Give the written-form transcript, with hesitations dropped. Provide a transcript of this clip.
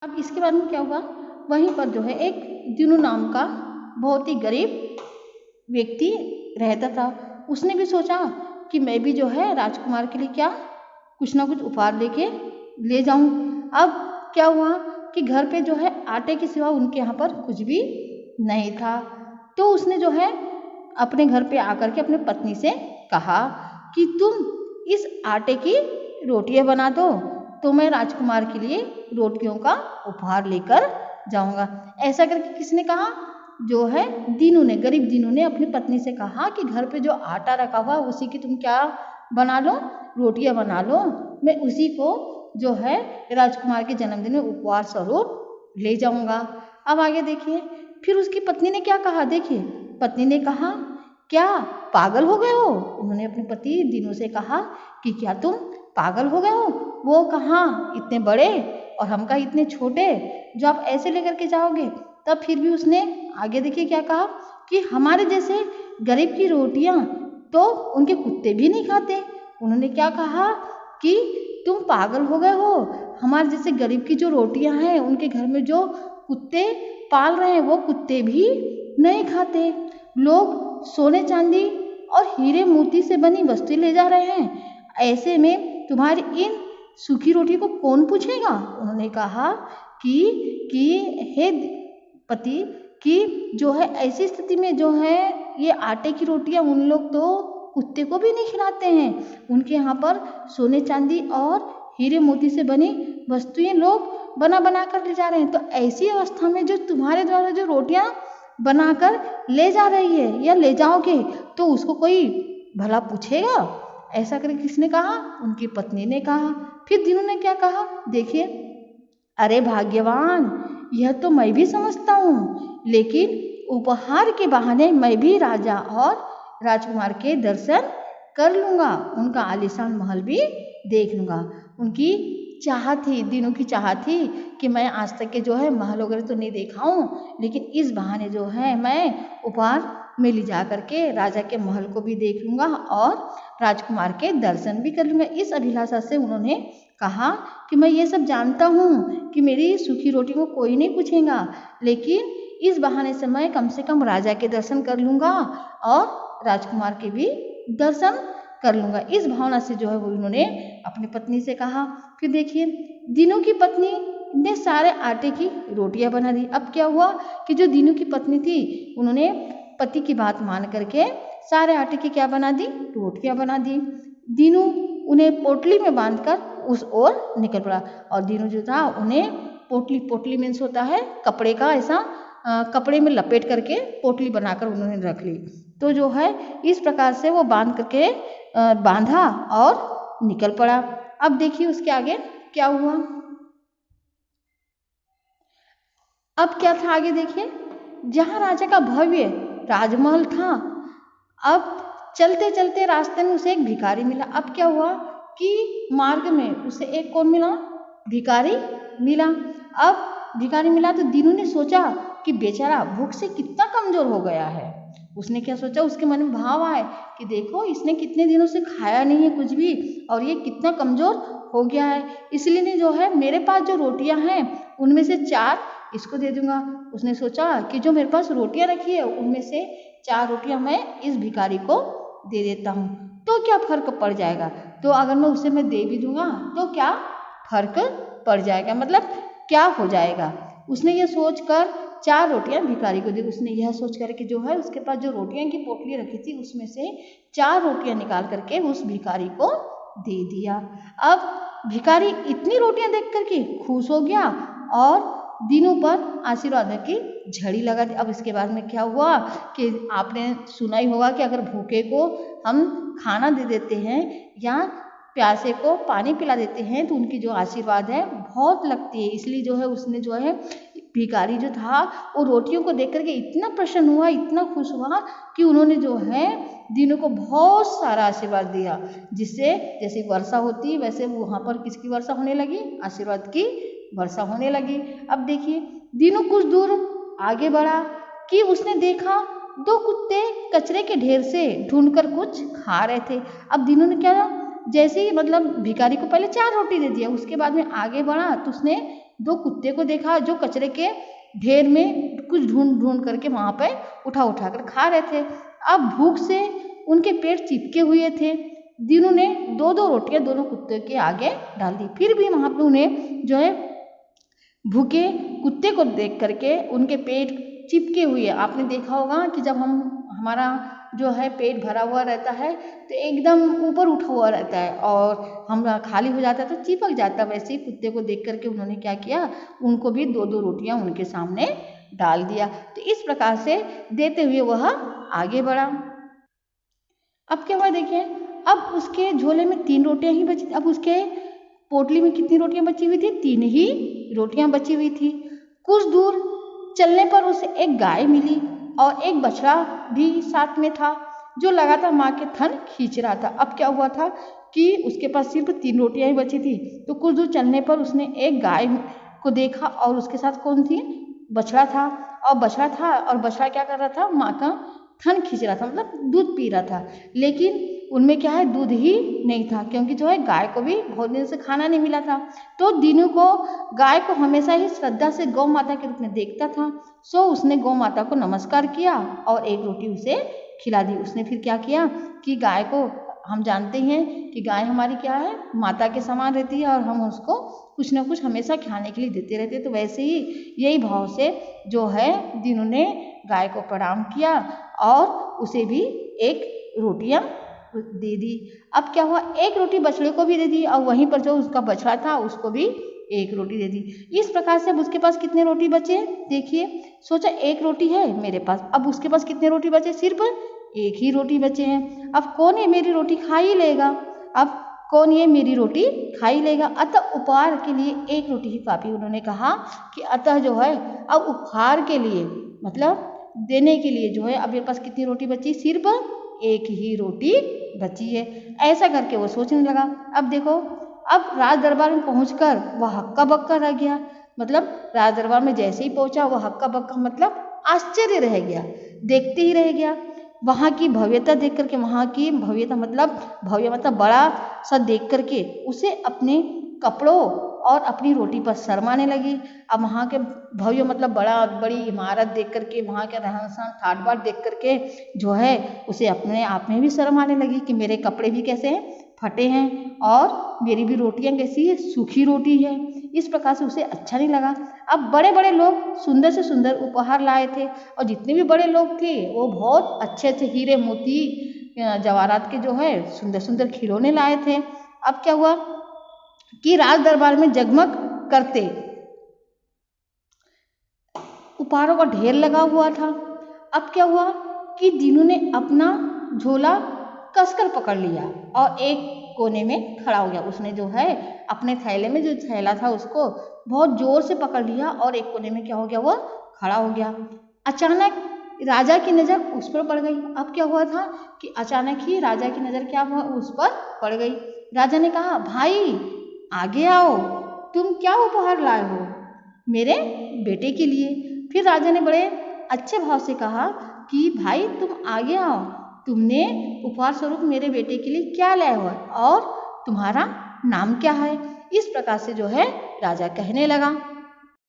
अब इसके बाद में क्या हुआ, वहीं पर जो है एक दीनू नाम का बहुत ही गरीब व्यक्ति रहता था। उसने भी सोचा कि मैं भी जो है राजकुमार के लिए क्या कुछ ना कुछ उपहार लेके ले जाऊं। अब क्या हुआ कि घर पे जो है आटे के सिवा उनके यहाँ पर कुछ भी नहीं था। तो उसने जो है अपने घर पे आकर के अपने पत्नी से कहा कि तुम इस आटे की रोटियां बना दो, तो मैं राजकुमार के लिए रोटियों का उपहार लेकर जाऊंगा। ऐसा करके किसने कहा, जो है दीनू ने, गरीब दीनू ने अपनी पत्नी से कहा कि घर पे जो आटा रखा हुआ उसी की तुम क्या बना लो, रोटियां बना लो, मैं उसी को जो है राजकुमार के जन्मदिन में उपहार स्वरूप ले जाऊंगा। अब आगे देखिए, फिर उसकी पत्नी ने क्या कहा, देखिए पत्नी ने कहा क्या पागल हो गए हो। उन्होंने अपने पति दीनू से कहा कि क्या तुम पागल हो गए हो, वो कहाँ इतने बड़े और हम कहाँ इतने छोटे जो आप ऐसे लेकर के जाओगे। तब फिर भी उसने आगे देखिए क्या कहा कि हमारे जैसे गरीब की रोटियां तो उनके कुत्ते भी नहीं खाते। उन्होंने क्या कहा कि तुम पागल हो गए हो, हमारे जैसे गरीब की जो रोटियां हैं उनके घर में जो कुत्ते पाल रहे हैं वो कुत्ते भी नहीं खाते। लोग सोने चांदी और हीरे मोती से बनी वस्तुएं ले जा रहे हैं, ऐसे में तुम्हारी इन सूखी रोटी को कौन पूछेगा। उन्होंने कहा कि हे पति कि जो है ऐसी स्थिति में जो है ये आटे की रोटियां उन लोग तो कुत्ते को भी नहीं खिलाते हैं, उनके यहाँ पर सोने चांदी और हीरे मोती से बनी वस्तुएं लोग बना बना कर ले जा रहे हैं। तो ऐसी अवस्था में जो तुम्हारे द्वारा जो रोटियां बनाकर ले जा रही है या ले जाओगे तो उसको कोई भला पूछेगा। ऐसा करके किसने कहा, उनकी पत्नी ने कहा। फिर दीनू ने क्या कहा, देखिए अरे भाग्यवान, यह तो मैं भी समझता हूँ, लेकिन उपहार के बहाने मैं भी राजा और राजकुमार के दर्शन कर लूँगा, उनका आलीशान महल भी देख लूँगा। उनकी चाह थी, दीनू की चाह थी कि मैं आज तक के जो है महल वगैरह तो नहीं देखा हूँ, लेकिन इस बहाने जो है मैं उपहार में ले जा करके राजा के महल को भी देख लूँगा और राजकुमार के दर्शन भी कर लूँगा। इस अभिलाषा से उन्होंने कहा कि मैं ये सब जानता हूँ कि मेरी सूखी रोटी को कोई नहीं पूछेगा, लेकिन इस बहाने से मैं कम से कम राजा के दर्शन कर लूँगा और राजकुमार के भी दर्शन कर लूँगा। इस भावना से जो है वो उन्होंने अपनी पत्नी से कहा। फिर देखिए दीनू की पत्नी ने सारे आटे की रोटियां बना दी। अब क्या हुआ कि जो दीनू की पत्नी थी उन्होंने पति की बात मान करके सारे आटे की क्या बना दी, रोटियां बना दी। दीनू उन्हें पोटली में बांधकर उस ओर निकल पड़ा और दीनू जो था उन्हें पोटली मीन्स होता है कपड़े का, ऐसा कपड़े में लपेट करके पोटली बनाकर उन्होंने रख ली। तो जो है इस प्रकार से वो बांध करके बांधा और निकल पड़ा। अब देखिए उसके आगे क्या हुआ। अब क्या था आगे देखिए, जहाँ राजा का भव्य राजमहल था, अब चलते चलते रास्ते में उसे एक भिखारी मिला। अब क्या हुआ कि मार्ग में उसे एक कौन मिला, भिखारी मिला। अब भिखारी मिला तो दीनू ने सोचा कि बेचारा भूख से कितना कमजोर हो गया है। उसने क्या सोचा, उसके मन में भाव आए कि देखो इसने कितने दिनों से खाया नहीं है कुछ भी और ये कितना कमजोर हो गया है, इसलिए ने जो है मेरे पास जो रोटियां हैं उनमें से 4 इसको दे दूंगा। उसने सोचा कि जो मेरे पास रोटियां रखी है उनमें से 4 रोटियां मैं इस भिखारी को दे देता हूँ, तो क्या फर्क पड़ जाएगा। तो अगर मैं उसे मैं दे भी दूंगा तो क्या फर्क पड़ जाएगा, मतलब क्या हो जाएगा। उसने ये सोच कर 4 रोटियां भिखारी को दी। उसने यह सोच कर कि जो है उसके पास जो रोटियां की पोटली रखी थी उसमें से 4 रोटियां निकाल करके उस भिखारी को दे दिया। अब भिखारी इतनी रोटियां देख करके खुश हो गया और दीनू पर आशीर्वाद की झड़ी लगा दी। अब इसके बाद में क्या हुआ कि आपने सुना ही होगा कि अगर भूखे को हम खाना दे देते हैं या प्यासे को पानी पिला देते हैं तो उनकी जो आशीर्वाद है बहुत लगती है। इसलिए जो है उसने जो है भिखारी जो था वो रोटियों को देख करके इतना प्रसन्न हुआ, इतना खुश हुआ कि उन्होंने जो है दीनू को बहुत सारा आशीर्वाद दिया, जिससे जैसे वर्षा होती है वैसे वहाँ पर किसकी वर्षा होने लगी, आशीर्वाद की वर्षा होने लगी। अब देखिए दीनू कुछ दूर आगे बढ़ा कि उसने देखा 2 कुत्ते कचरे के ढेर से ढूंढकर कुछ खा रहे थे। अब दीनू ने क्या, जैसे ही मतलब भिखारी को पहले 4 रोटी दे दिया, उसके बाद में आगे बढ़ा तो उसने दो कुत्ते को देखा जो कचरे के ढेर में कुछ ढूंढ ढूंढ करके वहाँ पे उठा उठा कर खा रहे थे। अब भूख से उनके पेट चिपके हुए थे। दीनू ने दो दो रोटियां दोनों कुत्ते के आगे डाल दी। फिर भी वहाँ पे उन्हें जो है भूखे कुत्ते को देख करके उनके पेट चिपके हुए, आपने देखा होगा कि जब हमारा जो है पेट भरा हुआ रहता है तो एकदम ऊपर उठा हुआ रहता है और हमारा खाली हो जाता है तो चिपक जाता है। वैसे ही कुत्ते को देख करके उन्होंने क्या किया, उनको भी दो दो रोटियां उनके सामने डाल दिया। तो इस प्रकार से देते हुए वह आगे बढ़ा। अब क्या हुआ देखिए, अब उसके झोले में 3 रोटियां ही बची। अब उसके पोटली में कितनी रोटियां बची हुई थी? 3 ही रोटियां बची हुई थी। कुछ दूर चलने पर उसे एक गाय मिली और एक बछड़ा भी साथ में था जो लगातार माँ के थन खींच रहा था। अब क्या हुआ था कि उसके पास सिर्फ 3 रोटियां ही बची थी, तो कुछ दूर चलने पर उसने एक गाय को देखा और उसके साथ कौन थी? बछड़ा था। और बछड़ा क्या कर रहा था? माँ का थन खींच रहा था, मतलब दूध पी रहा था। लेकिन उनमें क्या है, दूध ही नहीं था, क्योंकि जो है गाय को भी बहुत दिन से खाना नहीं मिला था। तो दीनू को गाय को हमेशा ही श्रद्धा से गौ माता के रूप में देखता था। सो उसने गौ माता को नमस्कार किया और एक रोटी उसे खिला दी। उसने फिर क्या किया कि गाय को, हम जानते हैं कि गाय हमारी क्या है, माता के समान रहती है और हम उसको कुछ ना कुछ हमेशा खाने के लिए देते रहते हैं। तो वैसे ही यही भाव से जो है दीनू ने गाय को प्रणाम किया और उसे भी एक रोटियां दे दी। अब क्या हुआ, एक रोटी बछड़े को भी दे दी और वहीं पर जो उसका बछड़ा था उसको भी एक रोटी दे दी। इस प्रकार से अब उसके पास कितने रोटी बचे? देखिए, सोचा एक रोटी है मेरे पास, अब उसके पास कितने रोटी बचे? सिर्फ एक ही रोटी बचे हैं। अब कौन ये मेरी रोटी खा ही लेगा? अब कौन ये मेरी रोटी खा ही लेगा? अतः उपहार के लिए एक रोटी ही काफी। उन्होंने कहा कि अतः जो है अब उपहार के लिए, मतलब देने के लिए जो है अब मेरे पास कितनी रोटी बची? सिर्फ एक ही रोटी बची है। ऐसा करके वो सोचने लगा। अब देखो, अब राज दरबार में पहुंचकर वह हक्का बक्का रह गया। मतलब राज दरबार में जैसे ही पहुंचा वह हक्का बक्का, मतलब आश्चर्य रह गया, देखते ही रह गया। वहाँ की भव्यता देख करके, वहाँ की भव्यता मतलब भव्य मतलब बड़ा सा देख करके उसे अपने कपड़ों और अपनी रोटी पर शर्माने लगी। अब वहाँ के भव्य मतलब बड़ी इमारत देख करके, वहाँ के रहन सहन ठाट बाट देख करके जो है उसे अपने आप में भी शर्म आने लगी कि मेरे कपड़े भी कैसे हैं, फटे हैं और मेरी भी रोटियां कैसी है, सूखी रोटी है। इस प्रकार से उसे अच्छा नहीं लगा। अब बड़े बड़े लोग सुंदर से सुंदर उपहार लाए थे और जितने भी बड़े लोग थे वो बहुत अच्छे अच्छे हीरे मोती जवाहरात के जो है सुंदर सुंदर खिलौने लाए थे। अब क्या हुआ कि राज दरबार में जगमग करते उपहारों का ढेर लगा हुआ था। अब क्या हुआ कि दीनू ने अपना झोला कसकर पकड़ लिया और एक कोने में खड़ा हो गया। उसने जो है अपने थैले में जो थैला था उसको बहुत जोर से पकड़ लिया और एक कोने में क्या हो गया, वो खड़ा हो गया। अचानक राजा की नज़र उस पर पड़ गई। अब क्या हुआ था कि अचानक ही राजा की नज़र क्या हुआ, उस पर पड़ गई। राजा ने कहा, भाई आगे आओ, तुम क्या उपहार लाए हो मेरे बेटे के लिए? फिर राजा ने बड़े अच्छे भाव से कहा कि भाई तुम आगे आओ, तुमने उपहार स्वरूप मेरे बेटे के लिए क्या लाए हो और तुम्हारा नाम क्या है? इस प्रकार से जो है राजा कहने लगा।